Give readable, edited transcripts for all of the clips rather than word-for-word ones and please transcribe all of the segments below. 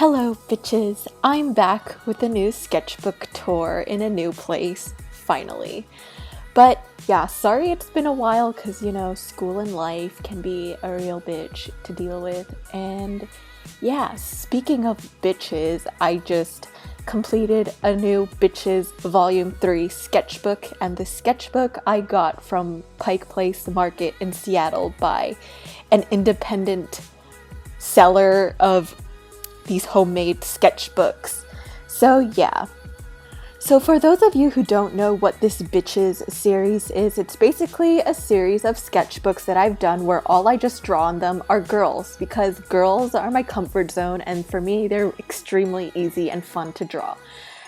Hello bitches, I'm back with a new sketchbook tour in a new place, finally. But yeah, sorry it's been a while because, school and life can be a real bitch to deal with. And yeah, speaking of bitches, I just completed a new Bitches Volume 3 sketchbook, and the sketchbook I got from Pike Place Market in Seattle by an independent seller of these homemade sketchbooks. So yeah. So for those of you who don't know what this Bitches series is, it's basically a series of sketchbooks that I've done where all I just draw on them are girls, because girls are my comfort zone, and for me they're extremely easy and fun to draw.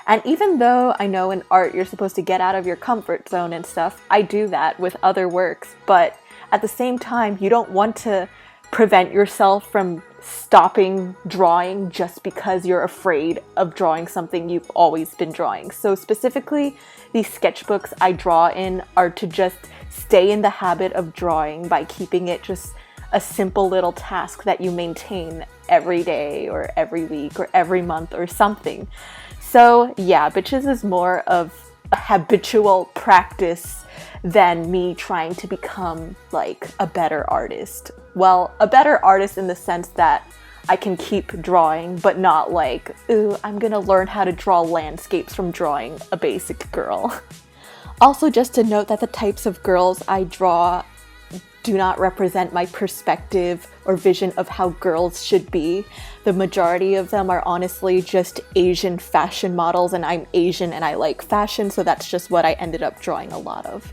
And even though I know in art you're supposed to get out of your comfort zone and stuff, I do that with other works, but at the same time you don't want to prevent yourself from stopping drawing just because you're afraid of drawing something you've always been drawing. So specifically, these sketchbooks I draw in are to just stay in the habit of drawing by keeping it just a simple little task that you maintain every day or every week or every month or something. So yeah, Bitches is more of a habitual practice than me trying to become like a better artist. Well, a better artist in the sense that I can keep drawing, but not like, ooh, I'm gonna learn how to draw landscapes from drawing a basic girl. Also, just to note that the types of girls I draw do not represent my perspective or vision of how girls should be. The majority of them are honestly just Asian fashion models, and I'm Asian and I like fashion, so that's just what I ended up drawing a lot of.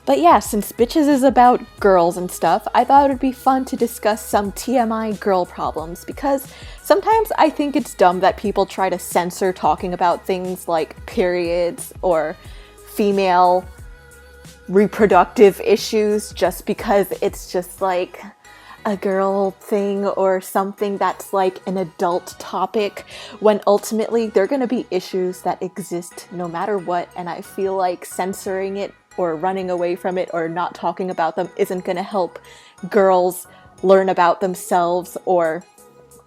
But yeah, since Bitches is about girls and stuff, I thought it would be fun to discuss some TMI girl problems, because sometimes I think it's dumb that people try to censor talking about things like periods or female reproductive issues just because it's just like a girl thing or something that's like an adult topic, when ultimately they're going to be issues that exist no matter what, and I feel like censoring it or running away from it or not talking about them isn't going to help girls learn about themselves or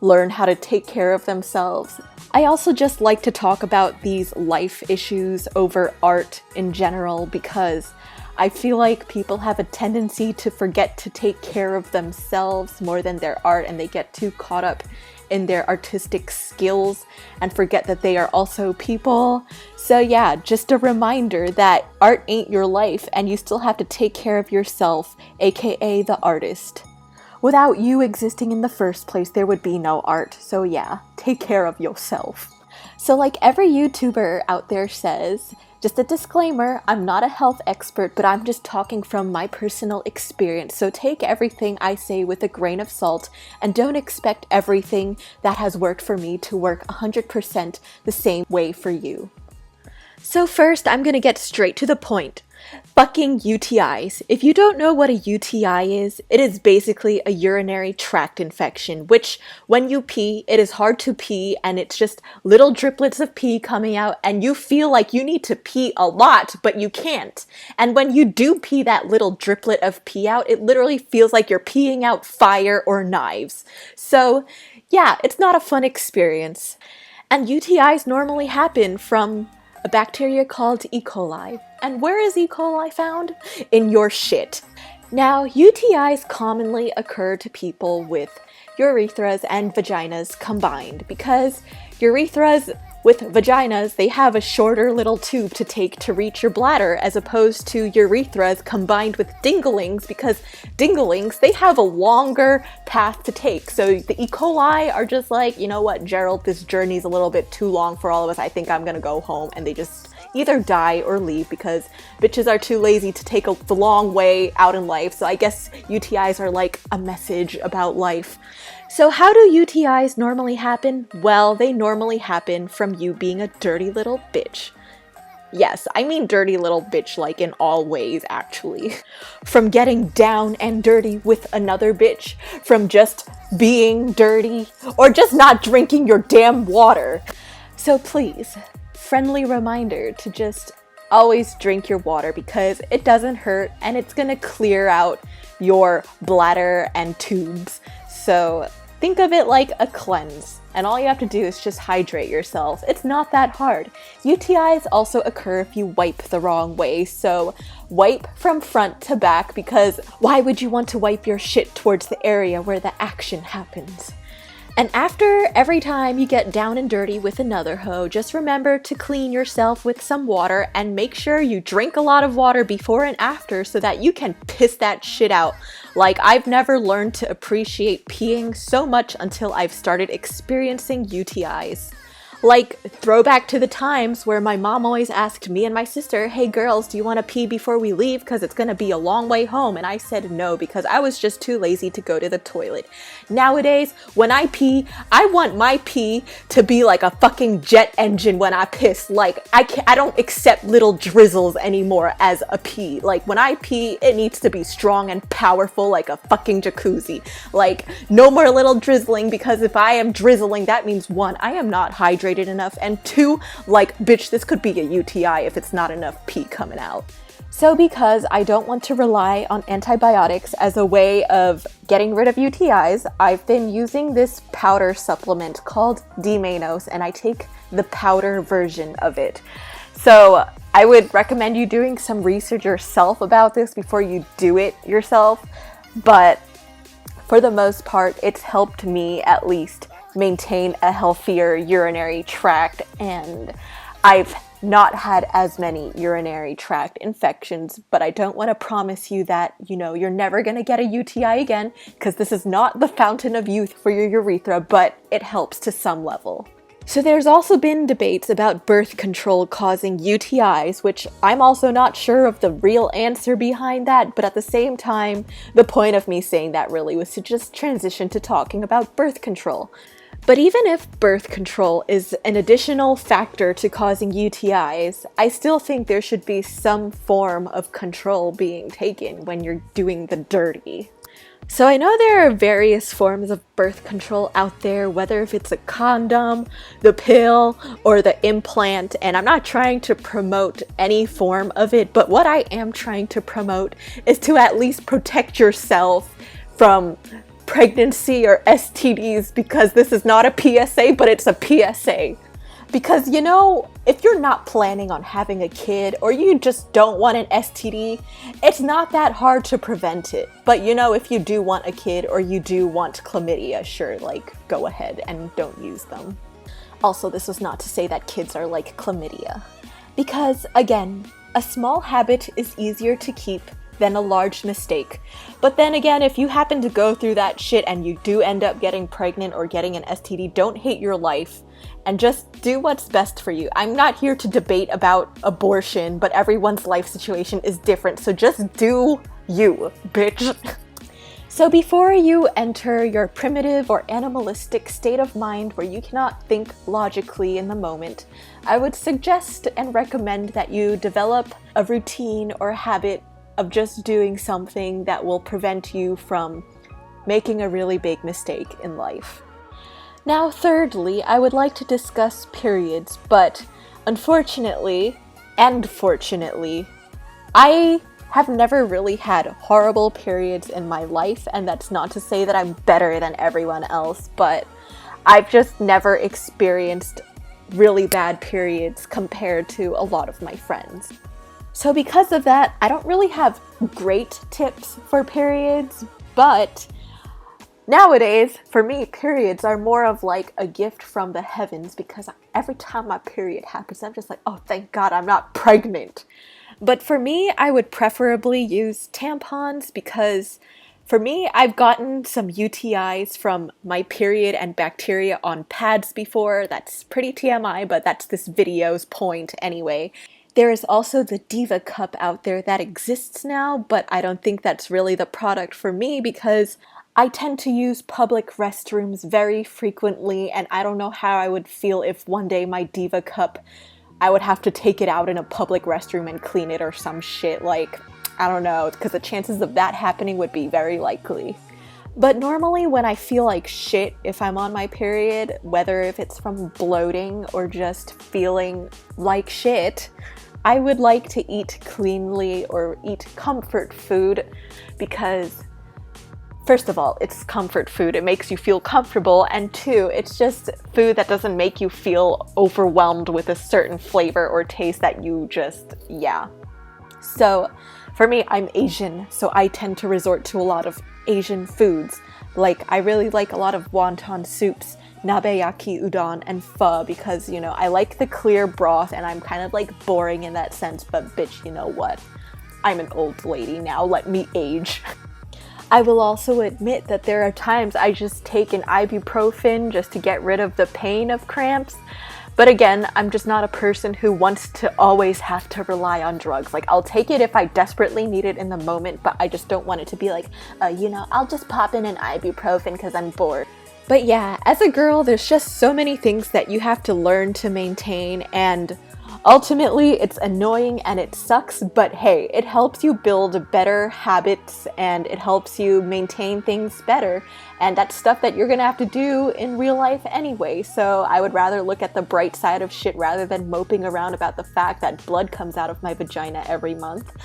learn how to take care of themselves. I also just like to talk about these life issues over art in general, because I feel like people have a tendency to forget to take care of themselves more than their art, and they get too caught up in their artistic skills and forget that they are also people. So yeah, just a reminder that art ain't your life and you still have to take care of yourself, aka the artist. Without you existing in the first place, there would be no art. So yeah, take care of yourself. So like every YouTuber out there says, just a disclaimer, I'm not a health expert, but I'm just talking from my personal experience. So take everything I say with a grain of salt and don't expect everything that has worked for me to work 100% the same way for you. So first, I'm gonna get straight to the point. Fucking UTIs. If you don't know what a UTI is, it is basically a urinary tract infection, which when you pee, it is hard to pee and it's just little driplets of pee coming out and you feel like you need to pee a lot, but you can't. And when you do pee that little driplet of pee out, it literally feels like you're peeing out fire or knives. So yeah, it's not a fun experience. And UTIs normally happen from a bacteria called E. coli. And where is E. coli found? In your shit. Now, UTIs commonly occur to people with urethras and vaginas combined, because urethras with vaginas, they have a shorter little tube to take to reach your bladder, as opposed to urethras combined with dinglings, because dinglings, they have a longer path to take. So the E. coli are just like, you know what, Gerald, this journey's a little bit too long for all of us. I think I'm gonna go home. And they just either die or leave, because bitches are too lazy to take the long way out in life. So I guess UTIs are like a message about life. So how do UTIs normally happen? Well, they normally happen from you being a dirty little bitch. Yes, I mean dirty little bitch like in all ways, actually. From getting down and dirty with another bitch, from just being dirty, or just not drinking your damn water. So please, friendly reminder to just always drink your water, because it doesn't hurt and it's gonna clear out your bladder and tubes. So Think of it like a cleanse, and all you have to do is just hydrate yourself. It's not that hard. UTIs also occur if you wipe the wrong way, so wipe from front to back, because why would you want to wipe your shit towards the area where the action happens? And after every time you get down and dirty with another hoe, just remember to clean yourself with some water and make sure you drink a lot of water before and after so that you can piss that shit out. Like, I've never learned to appreciate peeing so much until I've started experiencing UTIs. Like, throwback to the times where my mom always asked me and my sister, hey girls, do you want to pee before we leave because it's going to be a long way home? And I said no because I was just too lazy to go to the toilet. Nowadays, when I pee, I want my pee to be like a fucking jet engine when I piss. Like, I don't accept little drizzles anymore as a pee. Like, when I pee, it needs to be strong and powerful like a fucking jacuzzi. Like, no more little drizzling, because if I am drizzling, that means one, I am not hydrated enough, and two, like, bitch, this could be a UTI if it's not enough pee coming out. So because I don't want to rely on antibiotics as a way of getting rid of UTIs, I've been using this powder supplement called D-Manos, and I take the powder version of it. So I would recommend you doing some research yourself about this before you do it yourself, but for the most part, it's helped me at least maintain a healthier urinary tract, and I've not had as many urinary tract infections, but I don't want to promise you that, you know, you're never going to get a UTI again, because this is not the fountain of youth for your urethra, but it helps to some level. So there's also been debates about birth control causing UTIs, which I'm also not sure of the real answer behind that, but at the same time, the point of me saying that really was to just transition to talking about birth control. But even if birth control is an additional factor to causing UTIs, I still think there should be some form of control being taken when you're doing the dirty. So I know there are various forms of birth control out there, whether if it's a condom, the pill, or the implant, and I'm not trying to promote any form of it, but what I am trying to promote is to at least protect yourself from pregnancy or STDs, because this is not a PSA, but it's a PSA. Because, you know, if you're not planning on having a kid, or you just don't want an STD, it's not that hard to prevent it. But, you know, if you do want a kid or you do want chlamydia, sure, like, go ahead and don't use them. Also, this was not to say that kids are like chlamydia. Because, again, a small habit is easier to keep than a large mistake. But then again, if you happen to go through that shit and you do end up getting pregnant or getting an STD, don't hate your life and just do what's best for you. I'm not here to debate about abortion, but everyone's life situation is different, so just do you, bitch. So before you enter your primitive or animalistic state of mind where you cannot think logically in the moment, I would suggest and recommend that you develop a routine or habit of just doing something that will prevent you from making a really big mistake in life. Now, thirdly, I would like to discuss periods, but unfortunately, and fortunately, I have never really had horrible periods in my life, and that's not to say that I'm better than everyone else, but I've just never experienced really bad periods compared to a lot of my friends. So because of that, I don't really have great tips for periods, but nowadays, for me, periods are more of like a gift from the heavens, because every time my period happens, I'm just like, oh, thank God I'm not pregnant. But for me, I would preferably use tampons, because for me, I've gotten some UTIs from my period and bacteria on pads before. That's pretty TMI, but that's this video's point anyway. There is also the Diva Cup out there that exists now, but I don't think that's really the product for me, because I tend to use public restrooms very frequently, and I don't know how I would feel if one day my Diva Cup, I would have to take it out in a public restroom and clean it or some shit. Like, I don't know, because the chances of that happening would be very likely. But normally when I feel like shit, if I'm on my period, whether if it's from bloating or just feeling like shit, I would like to eat cleanly or eat comfort food, because First of all, it's comfort food. It makes you feel comfortable. And two, it's just food that doesn't make you feel overwhelmed with a certain flavor or taste that you just, yeah. So for me, I'm Asian, so I tend to resort to a lot of Asian foods. Like, I really like a lot of wonton soups, nabeyaki udon, and pho because, you know, I like the clear broth and I'm kind of like boring in that sense, but bitch, you know what? I'm an old lady now, let me age. I will also admit that there are times I just take an ibuprofen just to get rid of the pain of cramps. But again, I'm just not a person who wants to always have to rely on drugs. Like, I'll take it if I desperately need it in the moment, but I just don't want it to be like, you know, I'll just pop in an ibuprofen because I'm bored. But yeah, as a girl, there's just so many things that you have to learn to maintain, and ultimately, it's annoying and it sucks, but hey, it helps you build better habits and it helps you maintain things better. And that's stuff that you're gonna have to do in real life anyway, so I would rather look at the bright side of shit rather than moping around about the fact that blood comes out of my vagina every month.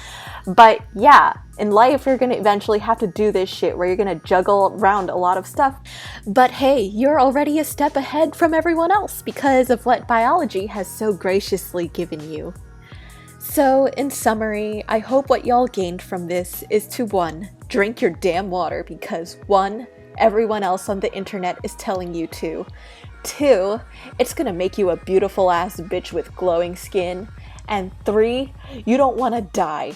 But yeah, in life you're gonna eventually have to do this shit where you're gonna juggle around a lot of stuff. But hey, you're already a step ahead from everyone else because of what biology has so graciously given you. So, in summary, I hope what y'all gained from this is to 1, drink your damn water because 1, everyone else on the internet is telling you to. 2, it's gonna make you a beautiful ass bitch with glowing skin. And 3, you don't wanna die.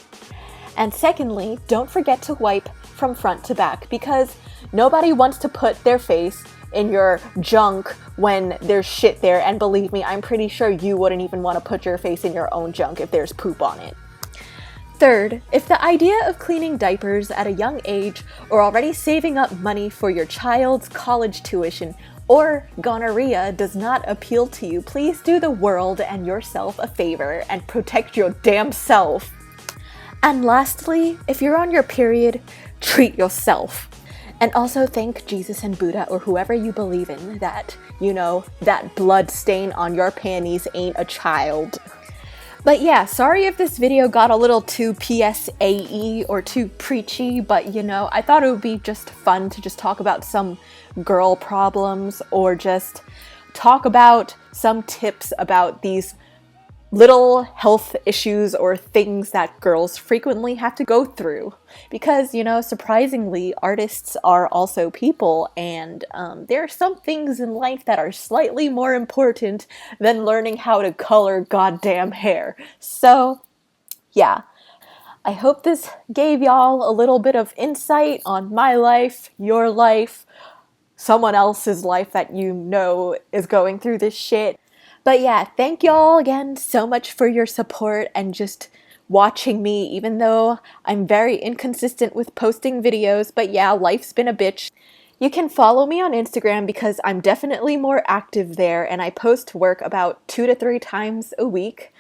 And secondly, don't forget to wipe from front to back because nobody wants to put their face in your junk when there's shit there, and believe me, I'm pretty sure you wouldn't even want to put your face in your own junk if there's poop on it. Third, if the idea of cleaning diapers at a young age or already saving up money for your child's college tuition or gonorrhea does not appeal to you, please do the world and yourself a favor and protect your damn self. And lastly, if you're on your period, treat yourself. And also thank Jesus and Buddha or whoever you believe in that, you know, that blood stain on your panties ain't a child. But yeah, sorry if this video got a little too PSAE or too preachy, but you know, I thought it would be just fun to just talk about some girl problems or just talk about some tips about these little health issues or things that girls frequently have to go through. Because, you know, surprisingly, artists are also people, and there are some things in life that are slightly more important than learning how to color goddamn hair. So, yeah. I hope this gave y'all a little bit of insight on my life, your life, someone else's life that you know is going through this shit. But yeah, thank y'all again so much for your support and just watching me, even though I'm very inconsistent with posting videos. But yeah, life's been a bitch. You can follow me on Instagram because I'm definitely more active there and I post work about 2 to 3 times a week.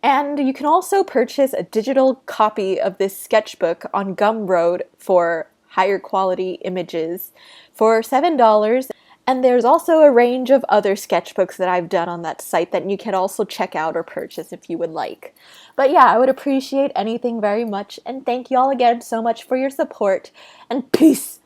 And you can also purchase a digital copy of this sketchbook on Gumroad for higher quality images for $7. And there's also a range of other sketchbooks that I've done on that site that you can also check out or purchase if you would like. But yeah, I would appreciate anything very much, and thank y'all again so much for your support, and peace!